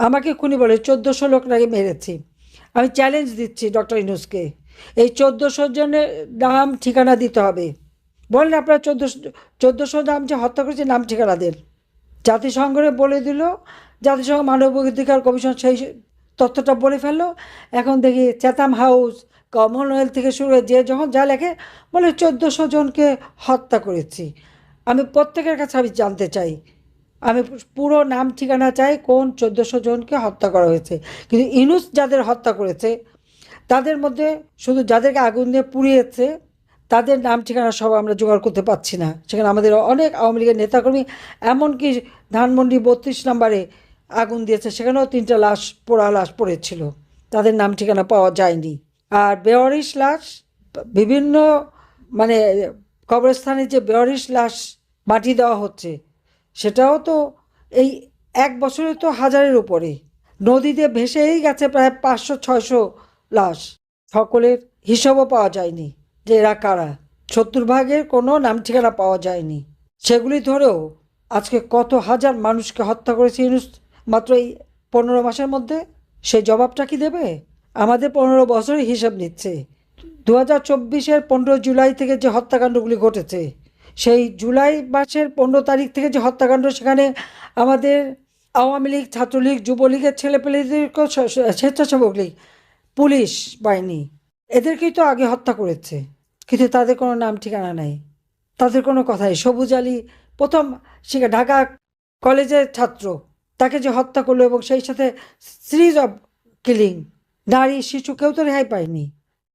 আমাকে খুনি বলে ১৪০০ লোক নাকি মেরেছি। আমি চ্যালেঞ্জ দিচ্ছি ডক্টর ইউনূসকে, এই ১৪০০ জনের নাম ঠিকানা দিতে হবে। বলেন আপনারা ১৪০০ নাম যে হত্যা করেছে নাম ঠিকানা দেন। জাতিসংঘে বলে দিল, জাতিসংঘ মানবাধিকার কমিশন সেই তথ্যটা বলে ফেললো। এখন দেখি চ্যাথাম হাউস, কমনওয়েলথ থেকে শুরু হয়ে যে যখন যা লেখে বলে ১৪০০ জনকে হত্যা করেছি। আমি প্রত্যেকের কাছে আমি জানতে চাই, আমি পুরো নাম ঠিকানা চাই, কোন ১৪০০ জনকে হত্যা করা হয়েছে। কিন্তু ইউনূস যাদের হত্যা করেছে তাদের মধ্যে শুধু যাদেরকে আগুন দিয়ে পুড়িয়েছে তাদের নাম ঠিকানা সব আমরা জোগাড় করতে পারছি না। সেখানে আমাদের অনেক আওয়ামী লীগের নেতাকর্মী, এমনকি ধানমন্ডি ৩২ নম্বরে আগুন দিয়েছে, সেখানেও ৩টা লাশ, পোড়া লাশ পড়েছিল, তাদের নাম ঠিকানা পাওয়া যায়নি। আর বেওয়ারিশ লাশ, বিভিন্ন মানে কবরস্থানে যে বেওয়ারিশ লাশ মাটি দেওয়া হচ্ছে, সেটাও তো এই ১ বছরে তো হাজারের উপরে। নদীতে ভেসেই গেছে প্রায় ৫০০-৬০০ লাশ, সকলের হিসাবও পাওয়া যায়নি যে এরা কারা। ৭০ ভাগের কোনো নাম ঠিকানা পাওয়া যায়নি। সেগুলি ধরেও আজকে কত হাজার মানুষকে হত্যা করেছে ইউনূস মাত্র এই ১৫ মাসের মধ্যে। সেই জবাবটা কি দেবে? আমাদের ১৫ বছরের হিসাব নিচ্ছে। ২০২৪-এর ১৫ জুলাই থেকে যে হত্যাকাণ্ডগুলি ঘটেছে, সেই জুলাই মাসের ১৫ তারিখ থেকে যে হত্যাকাণ্ড, সেখানে আমাদের আওয়ামী লীগ, ছাত্রলীগ, যুবলীগের ছেলেপেলেদেরকেও, স্বেচ্ছাসেবক লীগ, পুলিশ বাহিনী, এদেরকেই তো আগে হত্যা করেছে। কিন্তু তাদের কোনো নাম ঠিকানা নাই, তাদের কোনো কথাই। সবুজ আলী প্রথম ঢাকা কলেজের ছাত্র, তাকে যে হত্যা করলো এবং সেই সাথে সিরিজ অফ কিলিং, নারী শিশু কেউ তো রেহাই পায়নি।